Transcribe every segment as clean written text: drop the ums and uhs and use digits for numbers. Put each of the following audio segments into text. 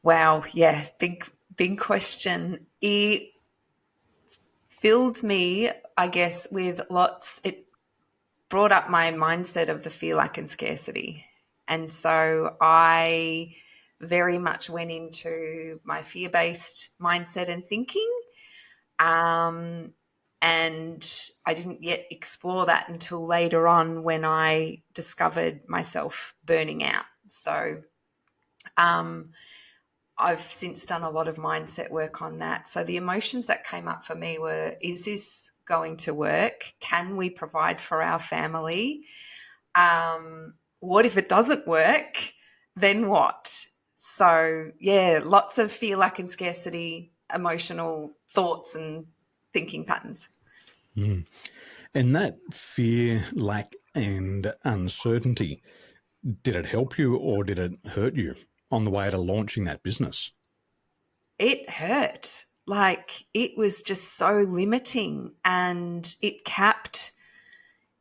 Wow, yeah, big question. It filled me, I guess, with it brought up my mindset of the fear, lack, and scarcity. And so I very much went into my fear-based mindset and thinking. Um, and I didn't yet explore that until later on when I discovered myself burning out. So I've since done a lot of mindset work on that. So the emotions that came up for me were, is this going to work? Can we provide for our family? What if it doesn't work? Then what? So, yeah, lots of fear, lack, and scarcity, emotional thoughts and thinking patterns. And that fear, lack, and uncertainty, did it help you or did it hurt you on the way to launching that business? It hurt. Like, it was just so limiting, and it capped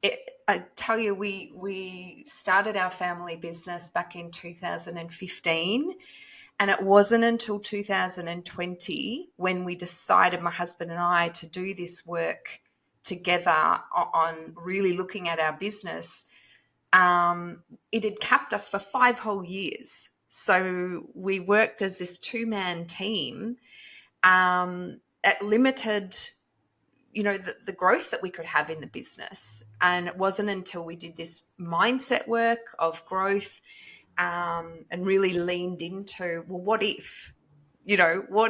it. I tell you, we started our family business back in 2015, and it wasn't until 2020 when we decided, my husband and I, to do this work together on really looking at our business. It had capped us for 5 whole years. So we worked as this 2-man team at limited, the growth that we could have in the business. And it wasn't until we did this mindset work of growth and really leaned into, well, what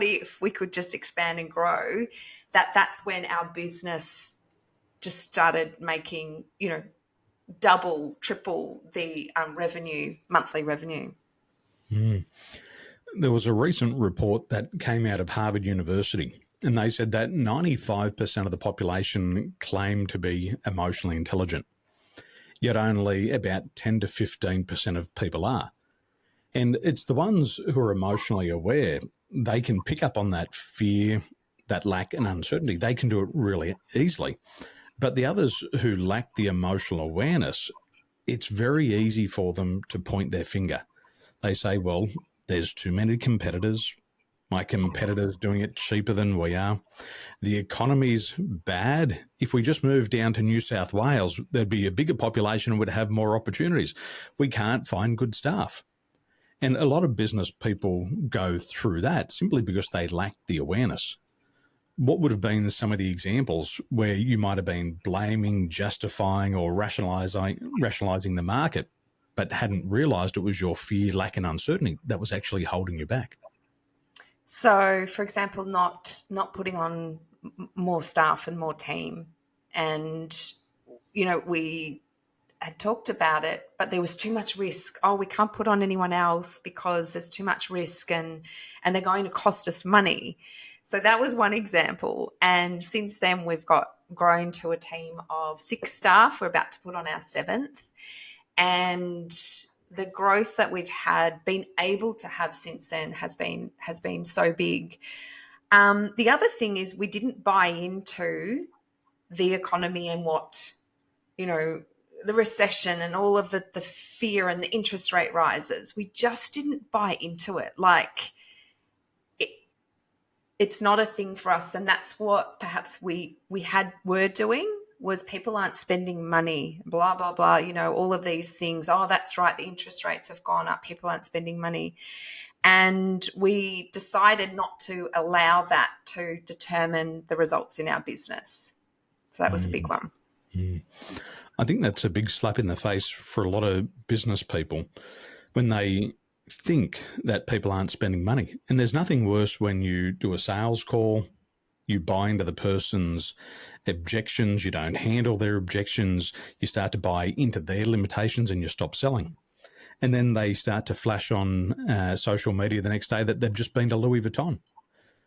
if we could just expand and grow, that's when our business just started making, double, triple the monthly revenue. There was a recent report that came out of Harvard University, and they said that 95% of the population claim to be emotionally intelligent, yet only about 10 to 15% of people are. And it's the ones who are emotionally aware, they can pick up on that fear, that lack and uncertainty. They can do it really easily. But the others who lack the emotional awareness, it's very easy for them to point their finger. They say, well, there's too many competitors. My competitor's doing it cheaper than we are. The economy's bad. If we just moved down to New South Wales, there'd be a bigger population and would have more opportunities. We can't find good staff. And a lot of business people go through that simply because they lack the awareness. What would have been some of the examples where you might have been blaming, justifying, or rationalizing the market, but hadn't realized it was your fear, lack, and uncertainty that was actually holding you back? So, for example, not putting on more staff and more team. And, we had talked about it, but there was too much risk. Oh, we can't put on anyone else because there's too much risk and they're going to cost us money. So that was one example. And since then, we've grown to a team of 6 staff. We're about to put on our 7th. And the growth that we've been able to have since then has been so big. The other thing is, we didn't buy into the economy and what, the recession and all of the fear and the interest rate rises. We just didn't buy into it. Like, it's not a thing for us. And that's what perhaps we were doing, was people aren't spending money, blah, blah, blah, all of these things. Oh, that's right, the interest rates have gone up, people aren't spending money. And we decided not to allow that to determine the results in our business. So that was a big one. I think that's a big slap in the face for a lot of business people when they think that people aren't spending money. And there's nothing worse when you do a sales call, you buy into the person's objections, you don't handle their objections, you start to buy into their limitations and you stop selling. And then they start to flash on social media the next day that they've just been to Louis Vuitton.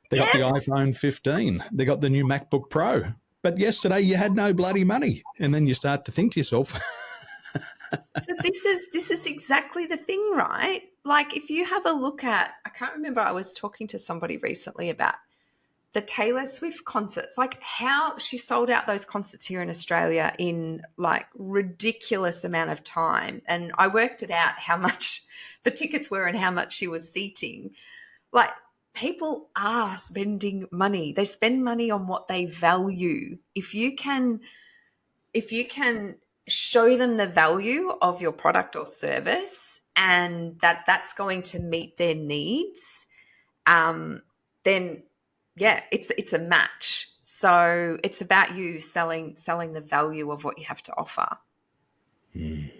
They got the iPhone 15. They got the new MacBook Pro. But yesterday you had no bloody money. And then you start to think to yourself. So this is exactly the thing, right? Like, if you have a look at, I can't remember, I was talking to somebody recently about the Taylor Swift concerts, like how she sold out those concerts here in Australia in like ridiculous amount of time. And I worked it out how much the tickets were and how much she was seating. Like, people are spending money. They spend money on what they value. If you can show them the value of your product or service, and that's going to meet their needs, then yeah, it's a match. So it's about you selling the value of what you have to offer. And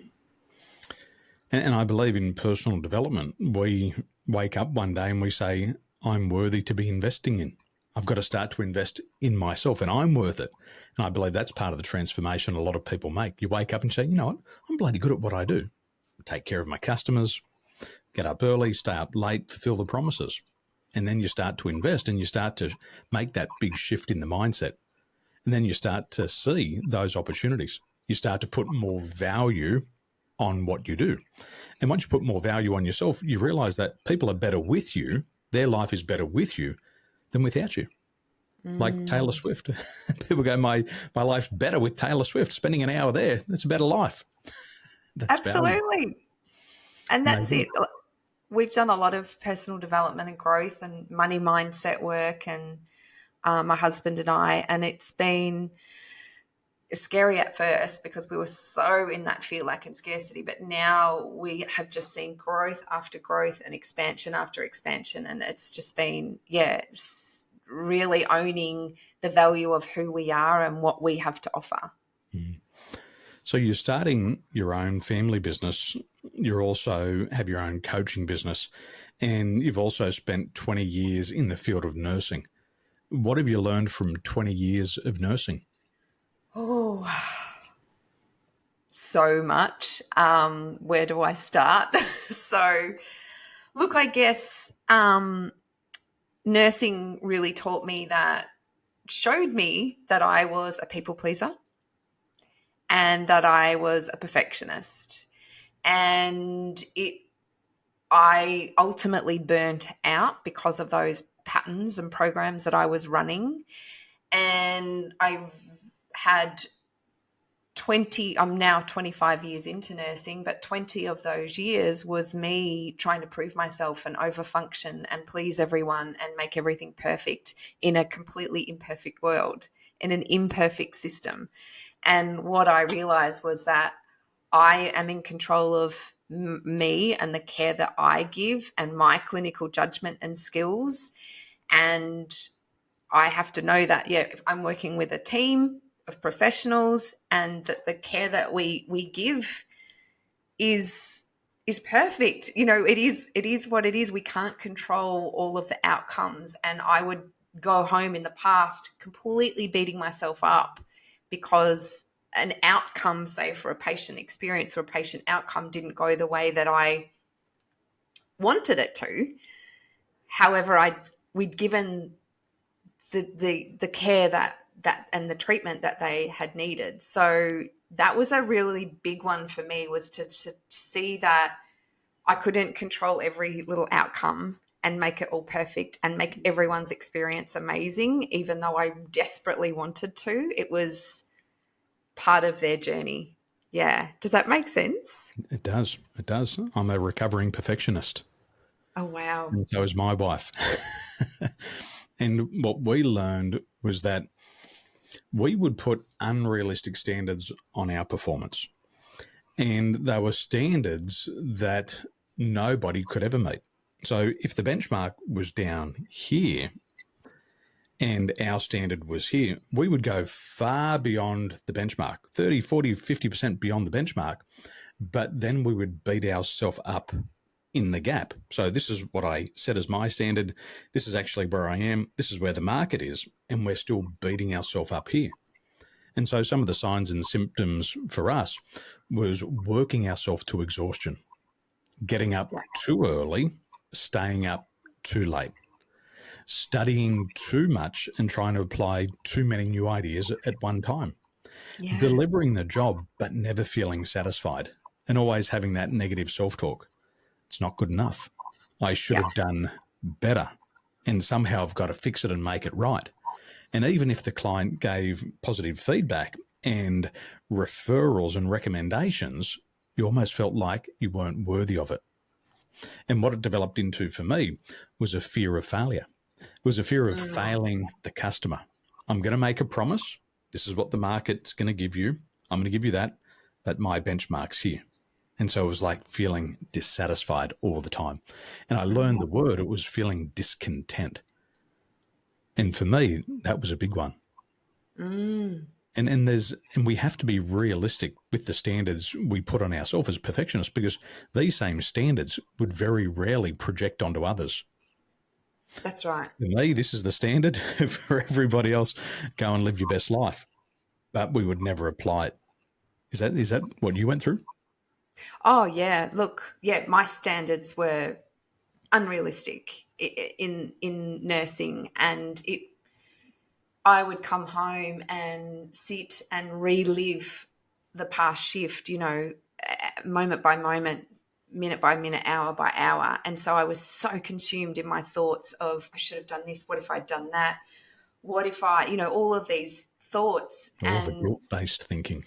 I believe in personal development. We wake up one day and we say, I'm worthy to be investing in. I've got to start to invest in myself and I'm worth it. And I believe that's part of the transformation a lot of people make. You wake up and say, you know what? I'm bloody good at what I do. Take care of my customers, get up early, stay up late, fulfill the promises. And then you start to invest and you start to make that big shift in the mindset. And then you start to see those opportunities. You start to put more value on what you do. And once you put more value on yourself, you realize that people are better with you. Their life is better with you than without you. Like Taylor Swift. People go, my life's better with Taylor Swift. Spending an hour there, that's a better life. That's value. Absolutely. And And they that's do. it. We've done a lot of personal development and growth and money mindset work, and my husband and I, and it's been scary at first because we were so in that fear, lack, and scarcity. But now we have just seen growth after growth and expansion after expansion. And it's just been, really owning the value of who we are and what we have to offer. So you're starting your own family business. You also have your own coaching business. And you've also spent 20 years in the field of nursing. What have you learned from 20 years of nursing? Oh, so much. Where do I start? So, look, I guess nursing really showed me that I was a people pleaser and that I was a perfectionist. And I ultimately burnt out because of those patterns and programs that I was running. And I've had I'm now 25 years into nursing, but 20 of those years was me trying to prove myself and overfunction and please everyone and make everything perfect in a completely imperfect world, in an imperfect system. And what I realized was that I am in control of me and the care that I give and my clinical judgment and skills. And I have to know that, if I'm working with a team of professionals and that the care that we give is perfect. It is what it is. We can't control all of the outcomes. And I would go home in the past completely beating myself up because an outcome, say for a patient experience or a patient outcome, didn't go the way that I wanted it to. However, we'd given the care that and the treatment that they had needed. So that was a really big one for me, was to see that I couldn't control every little outcome and make it all perfect and make everyone's experience amazing, even though I desperately wanted to. It was part of their journey. Yeah. Does that make sense? It does. It does. I'm a recovering perfectionist. Oh, wow. And so is my wife. And what we learned was that we would put unrealistic standards on our performance. And they were standards that nobody could ever meet. So if the benchmark was down here and our standard was here, we would go far beyond the benchmark, 30, 40, 50% beyond the benchmark. But then we would beat ourselves up in the gap. So this is what I set as my standard. This is actually where I am. This is where the market is. And we're still beating ourselves up here. And so some of the signs and symptoms for us was working ourselves to exhaustion, getting up too early, staying up too late, studying too much and trying to apply too many new ideas at one time, delivering the job but never feeling satisfied, and always having that negative self-talk. It's not good enough. I should have done better, and somehow I've got to fix it and make it right. And even if the client gave positive feedback and referrals and recommendations, you almost felt like you weren't worthy of it. And what it developed into for me was a fear of failure. It was a fear of Mm. failing the customer. I'm going to make a promise. This is what the market's going to give you. I'm going to give you that, but my benchmark's here. And so it was like feeling dissatisfied all the time. And I learned the word, it was feeling discontent. And for me, that was a big one. Mm. And we have to be realistic with the standards we put on ourselves as perfectionists, because these same standards would very rarely project onto others. That's right. For me, this is the standard. For everybody else, go and live your best life. But we would never apply it. Is that what you went through? Oh, yeah. Look, yeah, my standards were unrealistic in nursing, and I would come home and sit and relive the past shift, moment by moment, minute by minute, hour by hour. And so I was so consumed in my thoughts of, I should have done this. What if I'd done that? What if all of these thoughts. All the And guilt-based thinking.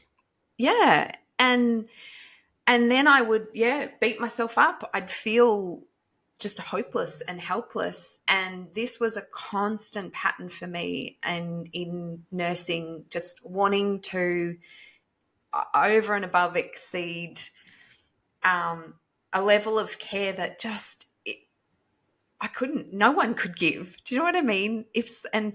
yeah. And then I would, beat myself up. I'd feel just hopeless and helpless. And this was a constant pattern for me. And in nursing, just wanting to over and above exceed a level of care that I couldn't, no one could give. Do you know what I mean? And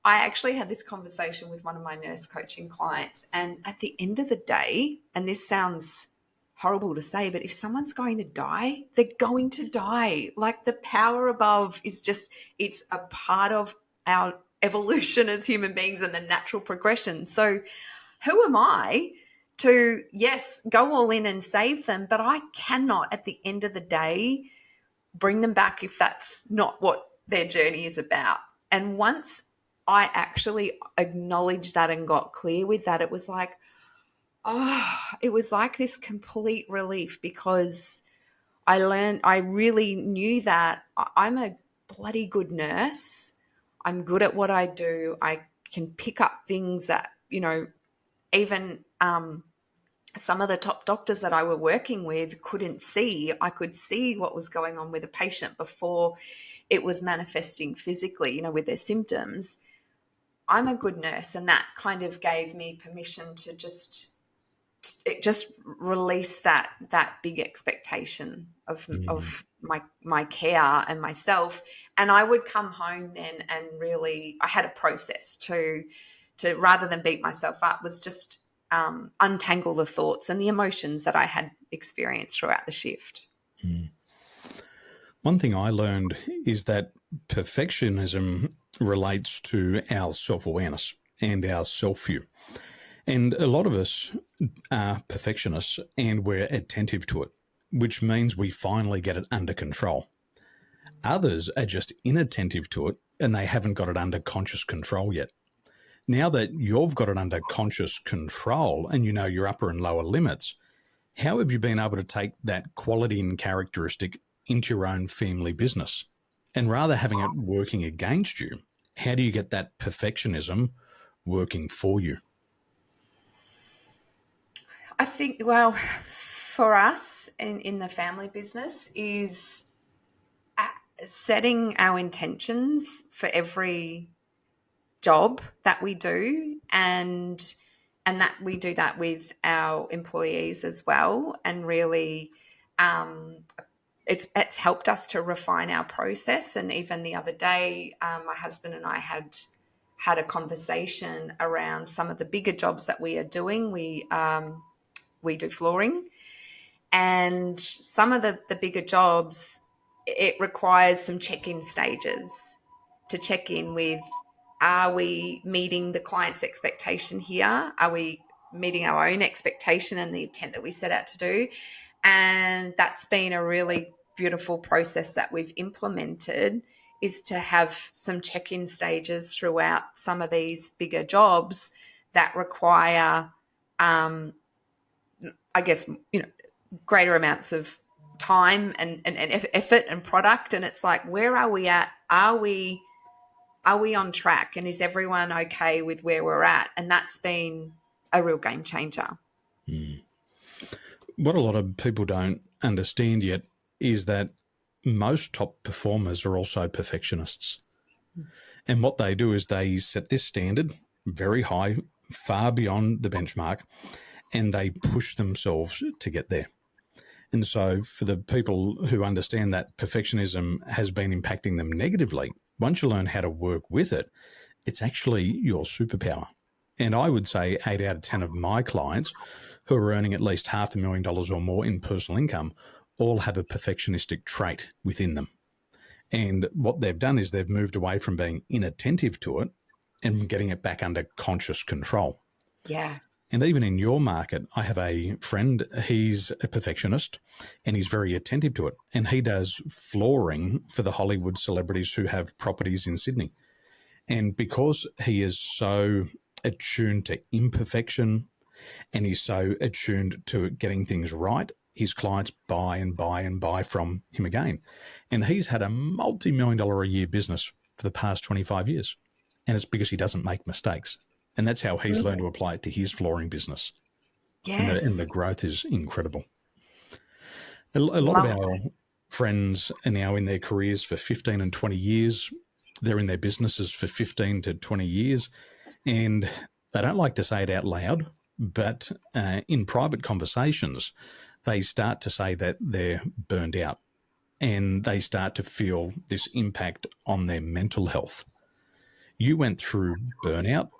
I actually had this conversation with one of my nurse coaching clients. And at the end of the day, and this sounds horrible to say, but if someone's going to die, they're going to die. Like, the power above is just, it's a part of our evolution as human beings and the natural progression. So who am I to, yes, go all in and save them, but I cannot at the end of the day bring them back if that's not what their journey is about. And once I actually acknowledged that and got clear with that, it was like, it was like this complete relief, because I really knew that I'm a bloody good nurse. I'm good at what I do. I can pick up things that, even some of the top doctors that I were working with couldn't see. I could see what was going on with a patient before it was manifesting physically, with their symptoms. I'm a good nurse, and that kind of gave me permission to just release that big expectation of my care and myself. And I would come home then, and really I had a process to rather than beat myself up, was just untangle the thoughts and the emotions that I had experienced throughout the shift. One thing I learned is that perfectionism relates to our self-awareness and our self-view. And a lot of us are perfectionists, and we're attentive to it, which means we finally get it under control. Others are just inattentive to it, and they haven't got it under conscious control yet. Now that you've got it under conscious control and you know your upper and lower limits, how have you been able to take that quality and characteristic into your own family business? And rather having it working against you, how do you get that perfectionism working for you? I think, well, for us in the family business is setting our intentions for every job that we do, and that we do that with our employees as well. And really, it's helped us to refine our process. And even the other day, my husband and I had a conversation around some of the bigger jobs that we are doing. We do flooring, and some of the bigger jobs, it requires some check-in stages to check in with, are we meeting the client's expectation here? Are we meeting our own expectation and the intent that we set out to do? And that's been a really beautiful process that we've implemented, is to have some check-in stages throughout some of these bigger jobs that require, I guess, greater amounts of time and effort and product. And it's like, where are we at? Are we on track? And is everyone okay with where we're at? And that's been a real game changer. What a lot of people don't understand yet is that most top performers are also perfectionists. And what they do is they set this standard very high, far beyond the benchmark, and they push themselves to get there. And so for the people who understand that perfectionism has been impacting them negatively, once you learn how to work with it, it's actually your superpower. And I would say 8 out of 10 of my clients who are earning at least $500,000 or more in personal income all have a perfectionistic trait within them. And what they've done is they've moved away from being inattentive to it and getting it back under conscious control. Yeah. And even in your market, I have a friend, he's a perfectionist and he's very attentive to it. And he does flooring for the Hollywood celebrities who have properties in Sydney. And because he is so attuned to imperfection and he's so attuned to getting things right, his clients buy and buy and buy from him again. And he's had a multi-million-dollar a year business for the past 25 years. And it's because he doesn't make mistakes. And that's how he's learned to apply it to his flooring business. And the Yes. growth is incredible. A lot of Love our friends are now in their careers for 15 and 20 years. They're in their businesses for 15 to 20 years. And they don't like to say it out loud, but in private conversations, they start to say that they're burned out and they start to feel this impact on their mental health. You went through burnout.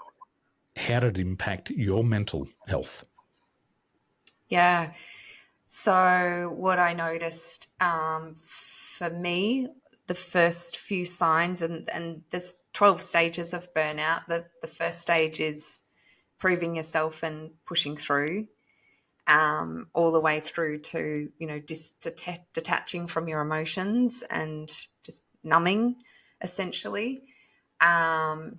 How did it impact your mental health? Yeah. So what I noticed for me, the first few signs, and there's 12 stages of burnout. The first stage is proving yourself and pushing through, all the way through to, detaching from your emotions and just numbing, essentially,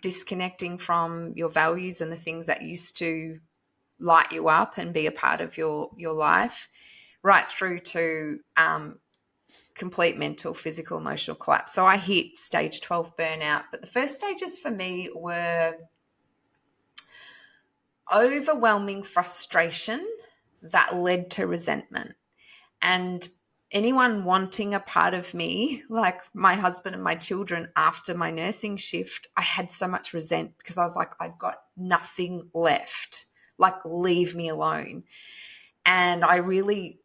disconnecting from your values and the things that used to light you up and be a part of your life, right through to complete mental, physical, emotional collapse. So I hit stage 12 burnout, but the first stages for me were overwhelming frustration that led to resentment. And anyone wanting a part of me, like my husband and my children, after my nursing shift, I had so much resent because I was like, I've got nothing left. Like, leave me alone. And I really,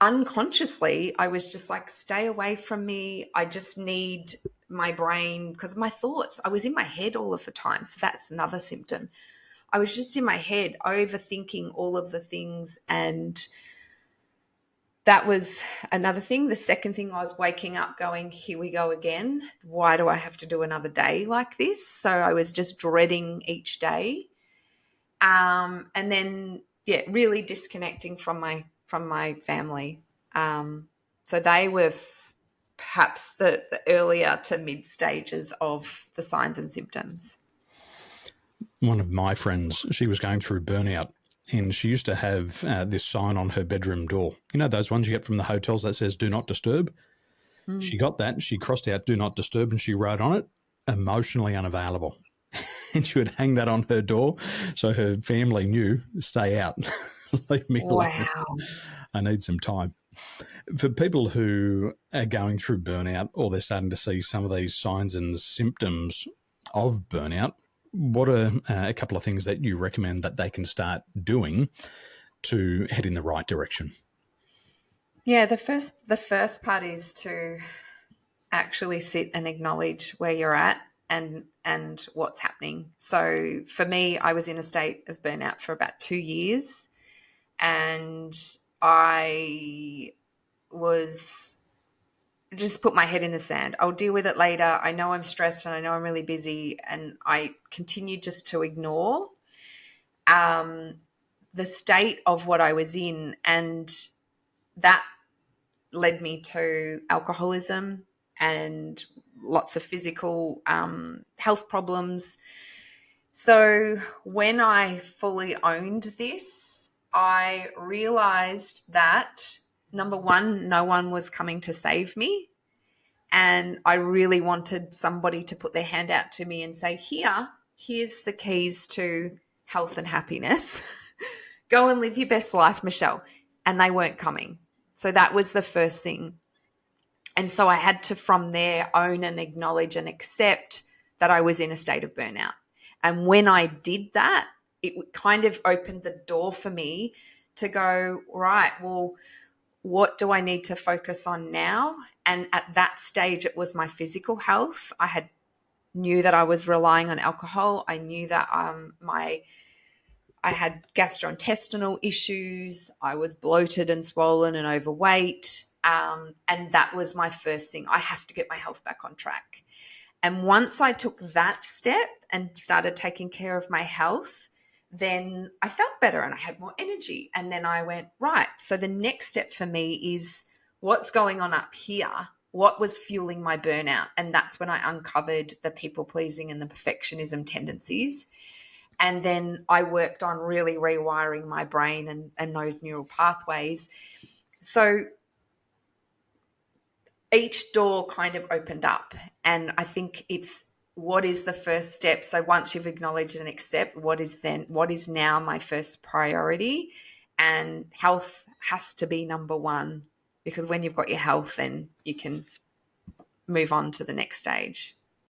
unconsciously, I was just like, stay away from me. I just need my brain, because my thoughts, I was in my head all of the time. So that's another symptom. I was just in my head overthinking all of the things, and that was another thing. The second thing, I was waking up going, here we go again. Why do I have to do another day like this? So I was just dreading each day. And then, really disconnecting from my family. So they were perhaps the earlier to mid stages of the signs and symptoms. One of my friends, she was going through burnout and she used to have this sign on her bedroom door. You know, those ones you get from the hotels that says, do not disturb? Mm. She got that. She crossed out do not disturb and she wrote on it, emotionally unavailable. And she would hang that on her door so her family knew, stay out, leave me alone. Wow. I need some time. For people who are going through burnout or they're starting to see some of these signs and symptoms of burnout, what are a couple of things that you recommend that they can start doing to head in the right direction? Yeah, the first part is to actually sit and acknowledge where you're at and what's happening. So for me, I was in a state of burnout for about 2 years, and I was just put my head in the sand. I'll deal with it later. I know I'm stressed and I know I'm really busy, and I continued just to ignore um, the state of what I was in, and that led me to alcoholism and lots of physical health problems. So when I fully owned this, I realized that, number one, no one was coming to save me. And I really wanted somebody to put their hand out to me and say, here's the keys to health and happiness. Go and live your best life, Michelle. And they weren't coming. So that was the first thing. And so I had to, from there, own and acknowledge and accept that I was in a state of burnout. And when I did that, it kind of opened the door for me to go, right, well, what do I need to focus on now? And at that stage, it was my physical health. Knew that I was relying on alcohol. I knew that I had gastrointestinal issues. I was bloated and swollen and overweight. And that was my first thing. I have to get my health back on track. And once I took that step and started taking care of my health, then I felt better and I had more energy. And then I went, right, so the next step for me is what's going on up here? What was fueling my burnout? And that's when I uncovered the people pleasing and the perfectionism tendencies. And then I worked on really rewiring my brain and those neural pathways. So each door kind of opened up. And I think it's, what is the first step? So once you've acknowledged and accept, what is now my first priority? And health has to be number one, because when you've got your health, then you can move on to the next stage.